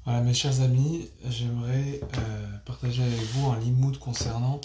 Voilà, mes chers amis, j'aimerais partager avec vous un limoud concernant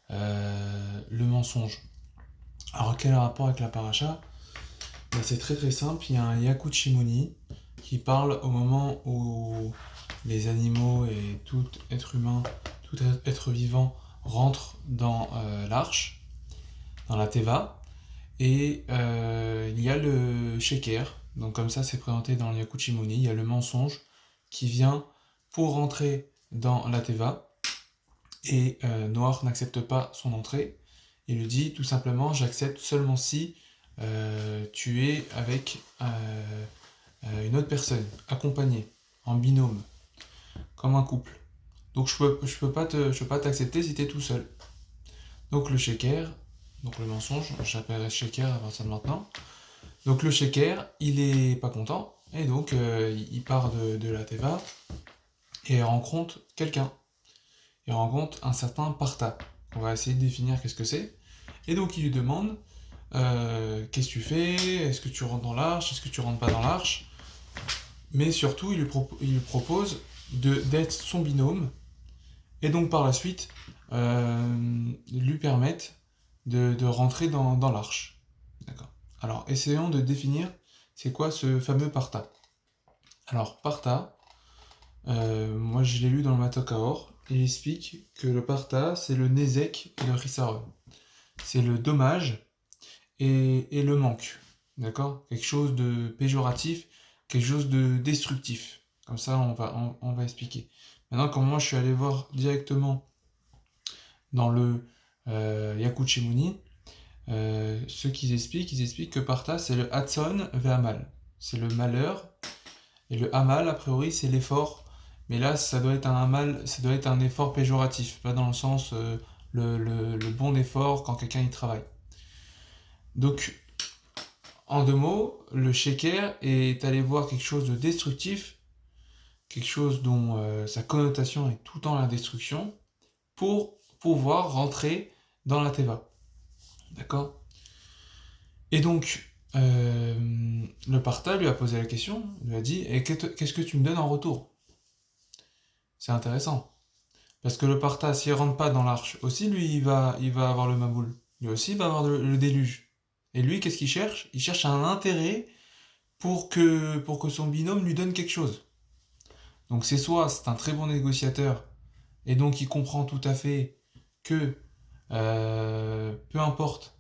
le mensonge. Alors, quel est le rapport avec la paracha? Ben, c'est très très simple. Il y a un Yakut Shimoni qui parle au moment où les animaux et tout être humain, tout être vivant rentre dans l'arche, dans la Teva, et il y a le Sheker. Donc, comme ça, c'est présenté dans le Yakut Shimoni. Il y a le mensonge qui vient pour rentrer dans la Teva, et Noir n'accepte pas son entrée. Il lui dit tout simplement: j'accepte seulement si tu es avec une autre personne, accompagnée, en binôme, comme un couple. Donc je peux pas t'accepter si tu es tout seul. Donc le shaker, donc le mensonge, j'appellerai shaker à partir de maintenant. Donc le shaker, il est pas content, et donc il part de la Teva et il rencontre quelqu'un. Il rencontre un certain Partha. On va essayer de définir qu'est-ce que c'est. Et donc il lui demande qu'est-ce que tu fais? Est-ce que tu rentres dans l'arche? Est-ce que tu rentres pas dans l'arche? Mais surtout, il lui propose d'être son binôme, et donc par la suite lui permettre de rentrer dans l'arche. D'accord. Alors essayons de définir c'est quoi ce fameux Partha. Alors Partha, moi je l'ai lu dans le Matokaor, il explique que le Partha c'est le Nezek et le Risaron. C'est le dommage et le manque. D'accord? Quelque chose de péjoratif, quelque chose de destructif. Comme ça, on va expliquer. Maintenant, comme moi, je suis allé voir directement dans le Yakut Shimoni, ce ils expliquent que Partha, c'est le Hatson Ve'amal. C'est le malheur. Et le Hamal, a priori, c'est l'effort. Mais là, ça doit être un Hamal, ça doit être un effort péjoratif, pas dans le sens le bon effort quand quelqu'un y travaille. Donc, en deux mots, le shaker est allé voir quelque chose de destructif, quelque chose dont sa connotation est tout le temps la destruction, pour pouvoir rentrer dans la teva. D'accord? Et donc, le Partha lui a posé la question, lui a dit: et qu'est-ce que tu me donnes en retour? C'est intéressant. Parce que le Partha, s'il rentre pas dans l'arche, aussi lui, il va avoir le Maboul. Lui aussi, il va avoir le déluge. Et lui, qu'est-ce qu'il cherche? Il cherche un intérêt pour que son binôme lui donne quelque chose. Donc c'est un très bon négociateur, et donc il comprend tout à fait que peu importe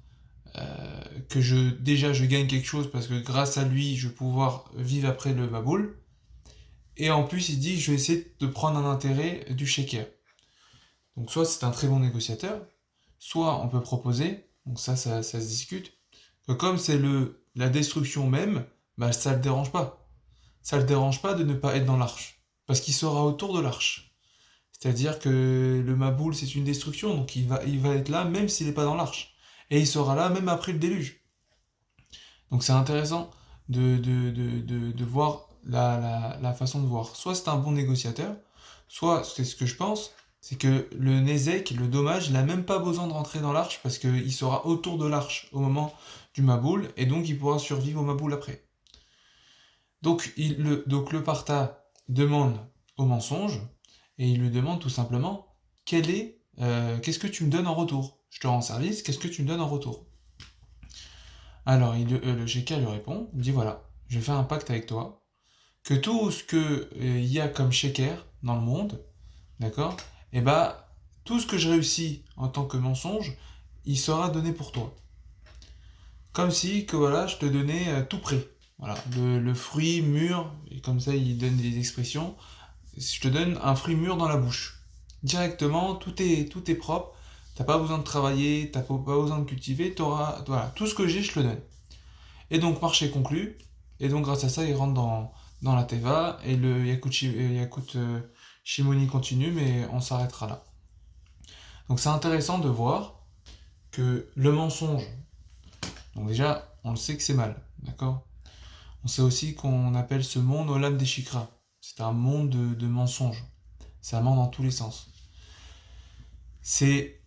que je gagne quelque chose parce que grâce à lui je vais pouvoir vivre après le Maboul, et en plus il dit je vais essayer de prendre un intérêt du shaker. Donc soit c'est un très bon négociateur, soit on peut proposer, donc ça se discute, que comme c'est la destruction même, bah ça le dérange pas. Ça le dérange pas de ne pas être dans l'arche. Parce qu'il sera autour de l'arche. C'est-à-dire que le Maboul, c'est une destruction, donc il va être là même s'il n'est pas dans l'arche. Et il sera là même après le déluge. Donc c'est intéressant de voir la façon de voir. Soit c'est un bon négociateur, soit c'est ce que je pense, c'est que le Nezek, le dommage, il n'a même pas besoin de rentrer dans l'arche parce qu'il sera autour de l'arche au moment du Maboul, et donc il pourra survivre au Maboul après. Donc, donc le Partha demande au mensonge, et il lui demande tout simplement qu'est-ce que tu me donnes en retour? Je te rends service, qu'est-ce que tu me donnes en retour? Alors le GK lui répond, il dit voilà, je fais un pacte avec toi, que tout ce que il y a comme shaker dans le monde, d'accord? Et bah tout ce que je réussis en tant que mensonge, il sera donné pour toi. Comme si que voilà, je te donnais tout prêt. Voilà, le fruit mûr, et comme ça il donne des expressions. Je te donne un fruit mûr dans la bouche. Directement, tout est propre. T'as pas besoin de travailler, t'as pas besoin de cultiver, voilà, tout ce que j'ai, je te le donne. Et donc, marché conclu. Et donc, grâce à ça, il rentre dans la Teva, et le Yakut Shimoni continue, mais on s'arrêtera là. Donc, c'est intéressant de voir que le mensonge, donc déjà, on le sait que c'est mal, d'accord? On sait aussi qu'on appelle ce monde Olam des Shikra. C'est un monde de mensonges. Ça ment dans tous les sens. C'est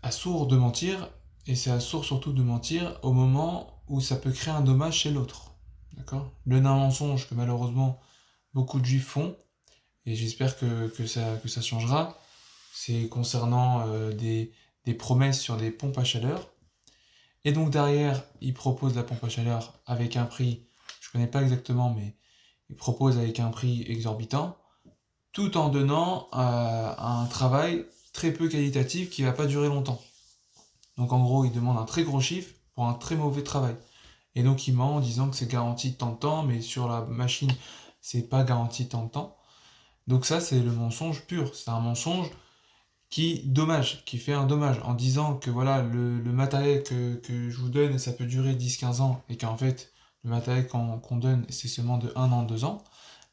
assourd de mentir, et c'est assourd surtout de mentir au moment où ça peut créer un dommage chez l'autre. D'accord? Le nain mensonge que malheureusement beaucoup de juifs font, et j'espère que ça changera. C'est concernant des promesses sur des pompes à chaleur. Et donc derrière, il propose la pompe à chaleur avec un prix, je ne connais pas exactement, mais il propose avec un prix exorbitant, tout en donnant un travail très peu qualitatif qui ne va pas durer longtemps. Donc en gros, il demande un très gros chiffre pour un très mauvais travail. Et donc il ment en disant que c'est garanti tant de temps, mais sur la machine, c'est pas garanti tant de temps. Donc ça, c'est le mensonge pur. C'est un mensonge qui fait un dommage, en disant que voilà, le matériel que je vous donne, ça peut durer 10-15 ans, et qu'en fait, le matériel qu'on donne, c'est seulement de 1 an, 2 ans,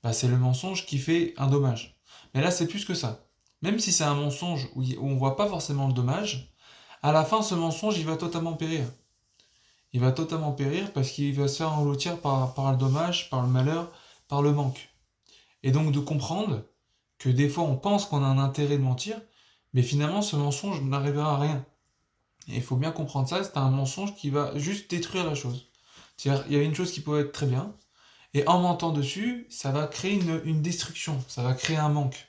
bah, c'est le mensonge qui fait un dommage. Mais là, c'est plus que ça. Même si c'est un mensonge où on voit pas forcément le dommage, à la fin, ce mensonge, il va totalement périr. Il va totalement périr parce qu'il va se faire engloutir par le dommage, par le malheur, par le manque. Et donc de comprendre que des fois on pense qu'on a un intérêt de mentir, mais finalement ce mensonge n'arrivera à rien. Et il faut bien comprendre ça, c'est un mensonge qui va juste détruire la chose. C'est-à-dire, il y a une chose qui pourrait être très bien, et en mentant dessus, ça va créer une destruction, ça va créer un manque.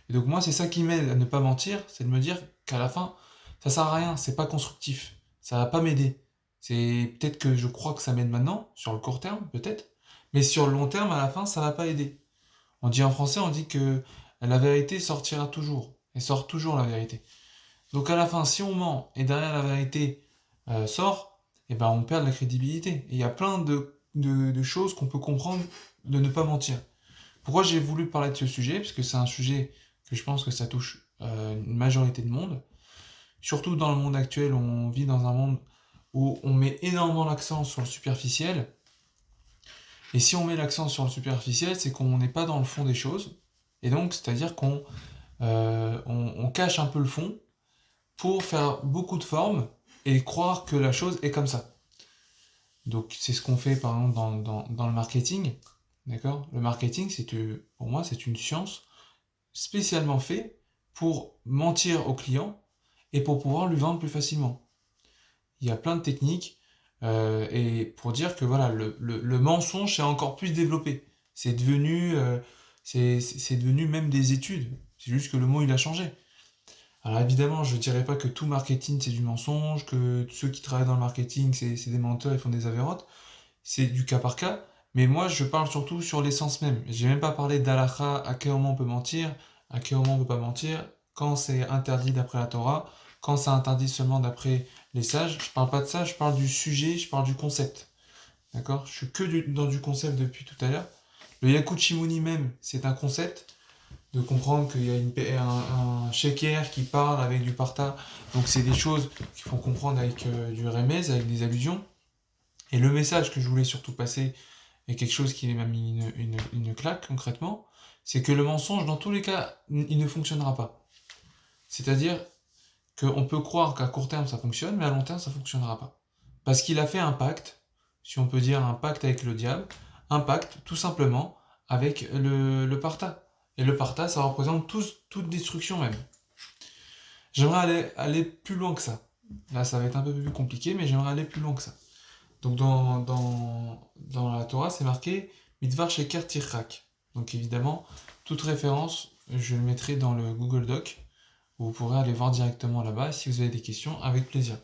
Et donc moi, c'est ça qui m'aide à ne pas mentir, c'est de me dire qu'à la fin, ça sert à rien, c'est pas constructif, ça va pas m'aider. C'est peut-être que je crois que ça m'aide maintenant, sur le court terme, peut-être, mais sur le long terme, à la fin, ça va pas aider. On dit en français, on dit que la vérité sortira toujours, et sort toujours la vérité. Donc à la fin, si on ment et derrière la vérité sort, et ben on perd de la crédibilité. Et il y a plein de choses qu'on peut comprendre de ne pas mentir. Pourquoi j'ai voulu parler de ce sujet? Parce que c'est un sujet que je pense que ça touche une majorité de monde. Surtout dans le monde actuel, on vit dans un monde où on met énormément l'accent sur le superficiel. Et si on met l'accent sur le superficiel, c'est qu'on n'est pas dans le fond des choses. Et donc, c'est-à-dire qu'on cache un peu le fond pour faire beaucoup de formes et croire que la chose est comme ça. Donc c'est ce qu'on fait par exemple dans le marketing. D'accord? Le marketing, pour moi, c'est une science spécialement faite pour mentir au client et pour pouvoir lui vendre plus facilement. Il y a plein de techniques et pour dire que voilà, le mensonge c'est encore plus développé. C'est devenu, c'est devenu même des études. C'est juste que le mot il a changé. Alors évidemment, je ne dirais pas que tout marketing c'est du mensonge, que ceux qui travaillent dans le marketing c'est des menteurs, ils font des avérotes. C'est du cas par cas. Mais moi, je parle surtout sur l'essence même. J'ai même pas parlé d'halakha, à quel moment on peut mentir, à quel moment on peut pas mentir, quand c'est interdit d'après la Torah, quand c'est interdit seulement d'après les sages. Je parle pas de ça, je parle du sujet, je parle du concept. D'accord? Je suis que dans du concept depuis tout à l'heure. Le Yakut Shimoni même, c'est un concept de comprendre qu'il y a un sheker qui parle avec du parta. Donc c'est des choses qu'il faut comprendre avec du remez, avec des allusions. Et le message que je voulais surtout passer, et quelque chose qui m'a mis une claque concrètement, c'est que le mensonge, dans tous les cas, il ne fonctionnera pas. C'est-à-dire qu'on peut croire qu'à court terme ça fonctionne, mais à long terme ça ne fonctionnera pas. Parce qu'il a fait un pacte, si on peut dire un pacte avec le diable, un pacte tout simplement avec le parta. Et le parta, ça représente toute destruction même. J'aimerais aller plus loin que ça. Là, ça va être un peu plus compliqué, mais j'aimerais aller plus loin que ça. Donc dans la Torah, c'est marqué Midvar Sheker Tirrak. Donc évidemment, toute référence, je le mettrai dans le Google Doc, où vous pourrez aller voir directement là-bas. Et si vous avez des questions, avec plaisir.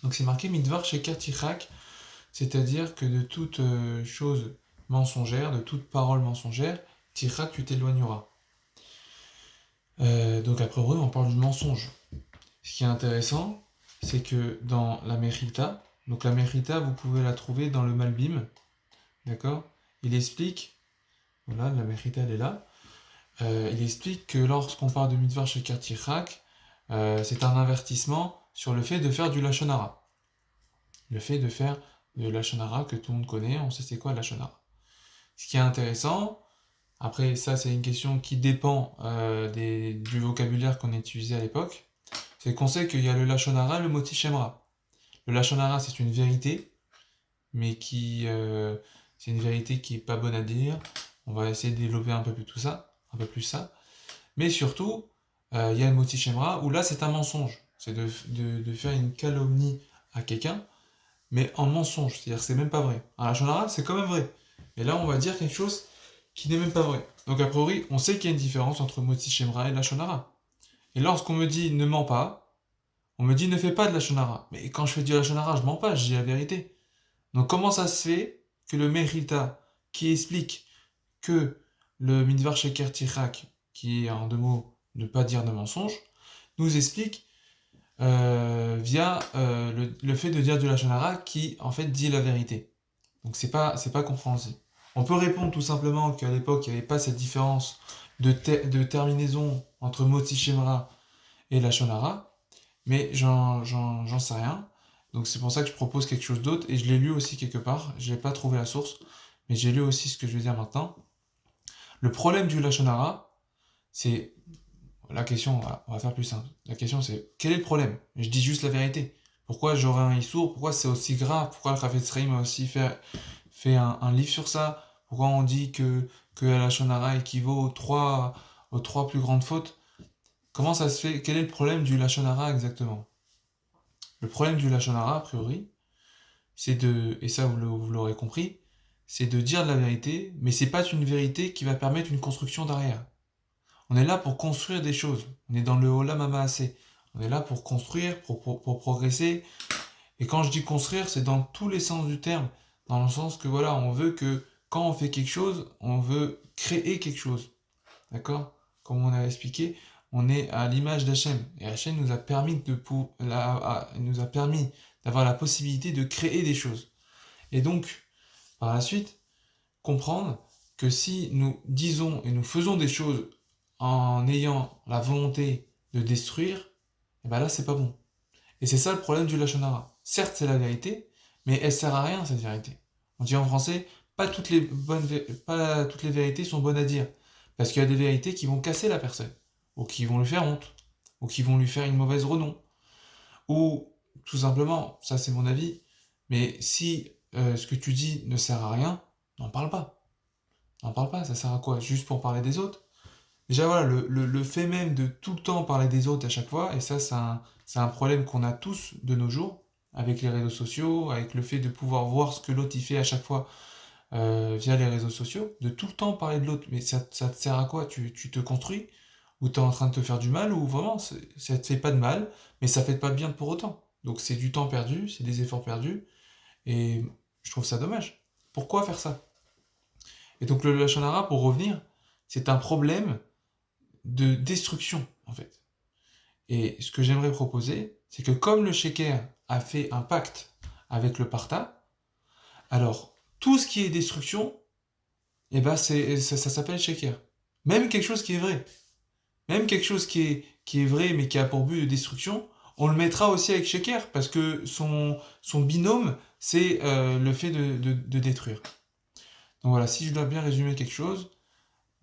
Donc c'est marqué Midvar Sheker Tirrak, c'est-à-dire que de toute chose mensongère, de toute parole mensongère, Tirrak, tu t'éloigneras. Donc après, on parle du mensonge. Ce qui est intéressant, c'est que dans la Mechita, donc la Mechita, vous pouvez la trouver dans le Malbim, d'accord? Il explique, voilà, la Mechita elle est là, il explique que lorsqu'on parle de Midvar Sheker Tirrak, c'est un avertissement sur le fait de faire du Lashon Hara. Le fait de faire de Lashon Hara que tout le monde connaît, on sait c'est quoi Lashon Hara. Ce qui est intéressant, après ça c'est une question qui dépend du vocabulaire qu'on a utilisé à l'époque, c'est qu'on sait qu'il y a le Lashon Hara et le Moti Shemra. Le Lashon Hara c'est une vérité, mais c'est une vérité qui est pas bonne à dire. On va essayer de développer un peu plus ça. Mais surtout, il y a le Moti Shemra où là c'est un mensonge. C'est de faire une calomnie à quelqu'un, mais en mensonge. C'est-à-dire que c'est même pas vrai. Un Lashon Hara c'est quand même vrai. Mais là on va dire quelque chose qui n'est même pas vrai. Donc a priori, on sait qu'il y a une différence entre Motzi Shemra et Lashon Hara. Et lorsqu'on me dit ne mens pas, on me dit ne fais pas de Lashon Hara. Mais quand je fais du Lashon Hara, je mens pas, je dis la vérité. Donc comment ça se fait que le Merita, qui explique que le Midvar Sheker Tichak, qui est en deux mots ne pas dire de mensonge, nous explique via le fait de dire du Lashon Hara qui en fait dit la vérité. Donc c'est pas compréhensible. On peut répondre tout simplement qu'à l'époque il n'y avait pas cette différence de terminaison entre Motzi Shemra et Lashon Hara, mais j'en sais rien. Donc c'est pour ça que je propose quelque chose d'autre, et je l'ai lu aussi quelque part, je n'ai pas trouvé la source, mais j'ai lu aussi ce que je vais dire maintenant. Le problème du Lashon Hara, c'est la question, voilà, on va faire plus simple. La question c'est, quel est le problème? Je dis juste la vérité. Pourquoi j'aurais un issour? Pourquoi c'est aussi grave? Pourquoi le Chafetz Chaim a aussi fait un livre sur ça? Pourquoi on dit que la Lashon Hara équivaut aux trois plus grandes fautes? Comment ça se fait? Quel est le problème du Lashon Hara exactement? Le problème du Lashon Hara, a priori, c'est de, et ça vous l'aurez compris, c'est de dire de la vérité, mais c'est pas une vérité qui va permettre une construction derrière. On est là pour construire des choses. On est dans le Olam Hamaaseh. On est là pour construire, pour progresser. Et quand je dis construire, c'est dans tous les sens du terme. Dans le sens que voilà, on veut que quand on fait quelque chose, on veut créer quelque chose. D'accord? Comme on a expliqué, on est à l'image d'Hachem. Et Hachem nous a permis nous a permis d'avoir la possibilité de créer des choses. Et donc, par la suite, comprendre que si nous disons et nous faisons des choses en ayant la volonté de détruire, et ben là c'est pas bon. Et c'est ça le problème du Lashon Hara. Certes c'est la vérité, mais elle sert à rien cette vérité. On dit en français, pas toutes les vérités sont bonnes à dire. Parce qu'il y a des vérités qui vont casser la personne, ou qui vont lui faire honte, ou qui vont lui faire une mauvaise renom. Ou tout simplement, ça c'est mon avis, mais si ce que tu dis ne sert à rien, n'en parle pas. N'en parle pas, ça sert à quoi? Juste pour parler des autres? Déjà voilà, le fait même de tout le temps parler des autres à chaque fois, et ça c'est un problème qu'on a tous de nos jours, avec les réseaux sociaux, avec le fait de pouvoir voir ce que l'autre y fait à chaque fois via les réseaux sociaux, de tout le temps parler de l'autre, mais ça te sert à quoi? Tu te construis? Ou t'es en train de te faire du mal? Ou vraiment, ça te fait pas de mal, mais ça fait pas de bien pour autant. Donc c'est du temps perdu, c'est des efforts perdus, et je trouve ça dommage. Pourquoi faire ça? Et donc le Lashon Hara, pour revenir, c'est un problème de destruction, en fait. Et ce que j'aimerais proposer, c'est que comme le Sheker a fait un pacte avec le Parta, alors tout ce qui est destruction, eh ben ça s'appelle Sheker. Même quelque chose qui est vrai. Même quelque chose qui est vrai mais qui a pour but de destruction, on le mettra aussi avec Sheker, parce que son binôme, c'est le fait de détruire. Donc voilà, si je dois bien résumer quelque chose,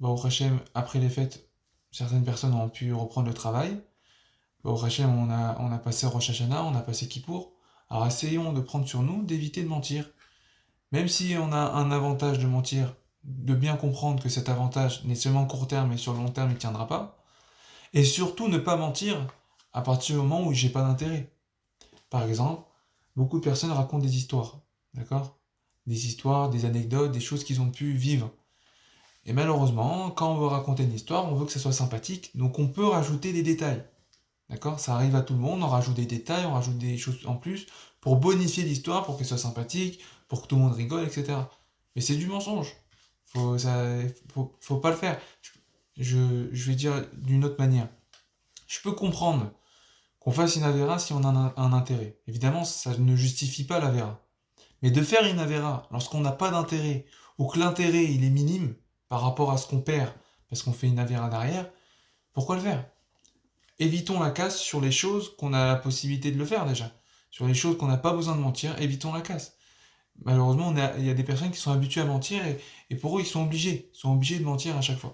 au Hachem, après les fêtes, certaines personnes ont pu reprendre le travail. Au Hachem, on a passé Rosh Hashanah, on a passé Kippour. Alors essayons de prendre sur nous, d'éviter de mentir. Même si on a un avantage de mentir, de bien comprendre que cet avantage n'est seulement court terme et sur le long terme il ne tiendra pas. Et surtout ne pas mentir à partir du moment où j'ai pas d'intérêt. Par exemple, beaucoup de personnes racontent des histoires, d'accord? Des histoires, des anecdotes, des choses qu'ils ont pu vivre. Et malheureusement, quand on veut raconter une histoire, on veut que ça soit sympathique, donc on peut rajouter des détails. D'accord? Ça arrive à tout le monde, on rajoute des détails, on rajoute des choses en plus pour bonifier l'histoire, pour qu'elle soit sympathique, pour que tout le monde rigole, etc. Mais c'est du mensonge. Faut pas le faire. Je vais dire d'une autre manière. Je peux comprendre qu'on fasse une avéra si on a un intérêt. Évidemment, ça ne justifie pas l'avéra. Mais de faire une avéra lorsqu'on n'a pas d'intérêt, ou que l'intérêt il est minime par rapport à ce qu'on perd parce qu'on fait une avéra derrière, pourquoi le faire? Évitons la casse sur les choses qu'on a la possibilité de le faire déjà. Sur les choses qu'on n'a pas besoin de mentir, évitons la casse. Malheureusement, il y a des personnes qui sont habituées à mentir, et pour eux, ils sont obligés de mentir à chaque fois.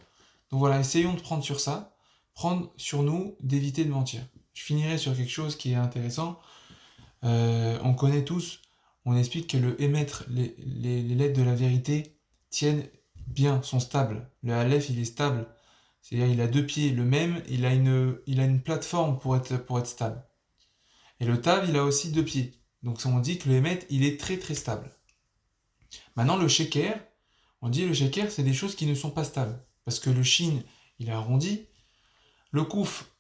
Donc voilà, essayons de prendre sur ça, prendre sur nous d'éviter de mentir. Je finirai sur quelque chose qui est intéressant. On connaît tous, on explique que le émettre, les lettres de la vérité tiennent bien, sont stables. Le Aleph, il est stable. C'est-à-dire il a deux pieds. Le même, il a une plateforme pour être stable. Et le Tav, il a aussi deux pieds. Donc on dit que le Hémet, il est très très stable. Maintenant, le Sheker, On dit le shaker, c'est des choses qui ne sont pas stables. Parce que le shin, il est arrondi, le kouf,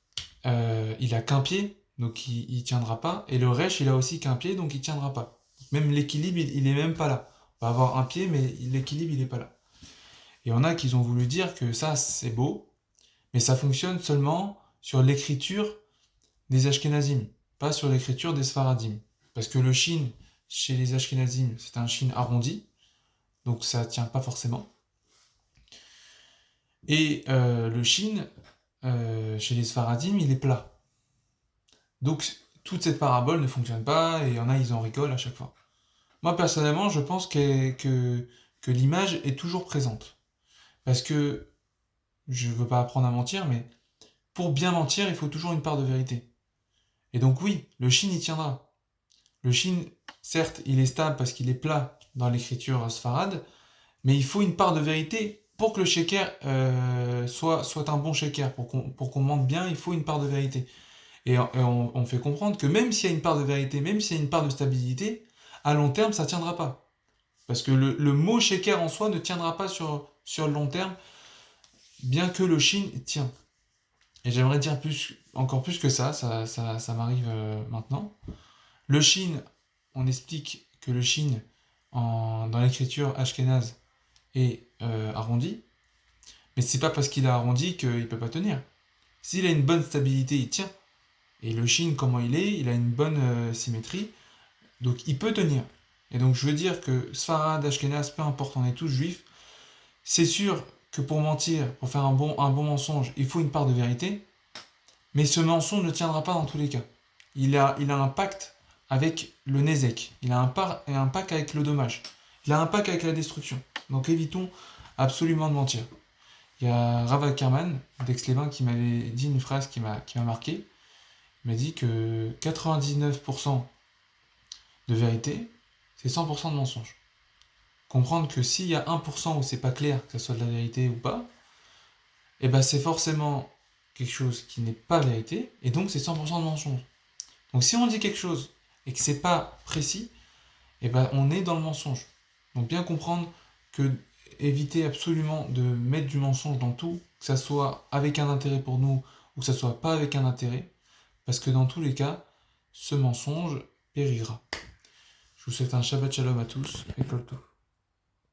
il a qu'un pied, donc il tiendra pas, et le resh, il a aussi qu'un pied, donc il tiendra pas. Même l'équilibre, il est même pas là. On va avoir un pied, mais l'équilibre, il est pas là. Et on a qui ont voulu dire que ça, c'est beau, mais ça fonctionne seulement sur l'écriture des Ashkenazim, pas sur l'écriture des Sfaradim. Parce que le shin, chez les Ashkenazim, c'est un shin arrondi, donc ça tient pas forcément. Et le shin, chez les Sfaradim, il est plat. Donc toute cette parabole ne fonctionne pas, et il y en a, ils en rigolent à chaque fois. Moi, personnellement, je pense que l'image est toujours présente. Parce que, je veux pas apprendre à mentir, mais pour bien mentir, il faut toujours une part de vérité. Et donc oui, le shin, il tiendra. Le shin, certes, il est stable parce qu'il est plat dans l'écriture sfarade, mais il faut une part de vérité pour que le shaker soit un bon shaker. Pour qu'on mente bien, il faut une part de vérité. Et on fait comprendre que même s'il y a une part de vérité, même s'il y a une part de stabilité, à long terme, ça ne tiendra pas. Parce que le mot shaker en soi ne tiendra pas sur le long terme, bien que le shin tient. Et j'aimerais dire encore plus que ça m'arrive maintenant. Le shin, on explique que le shin, dans l'écriture ashkénaze, est arrondi, mais c'est pas parce qu'il est arrondi qu'il peut pas tenir. S'il a une bonne stabilité, il tient. Et le shin, comment il a une bonne symétrie, donc il peut tenir. Et donc je veux dire que Sfarad, Ashkenaz, peu importe, on est tous juifs, c'est sûr que pour mentir, pour faire un bon mensonge, il faut une part de vérité, mais ce mensonge ne tiendra pas dans tous les cas. Il a un pacte avec le Nézek, il a un pacte avec le dommage, il a un pacte avec la destruction. Donc évitons absolument de mentir. Il y a Rav Ackerman d'Aix-les-Bains qui m'avait dit une phrase qui m'a marqué. Il m'a dit que 99% de vérité, c'est 100% de mensonge. Comprendre que s'il y a 1% où c'est pas clair que ce soit de la vérité ou pas, et ben c'est forcément quelque chose qui n'est pas vérité, et donc c'est 100% de mensonge. Donc si on dit quelque chose et que c'est pas précis, et ben on est dans le mensonge. Donc bien comprendre que éviter absolument de mettre du mensonge dans tout, que ça soit avec un intérêt pour nous ou que ça soit pas avec un intérêt, parce que dans tous les cas, ce mensonge périra. Je vous souhaite un Shabbat Shalom à tous et Kol Tov.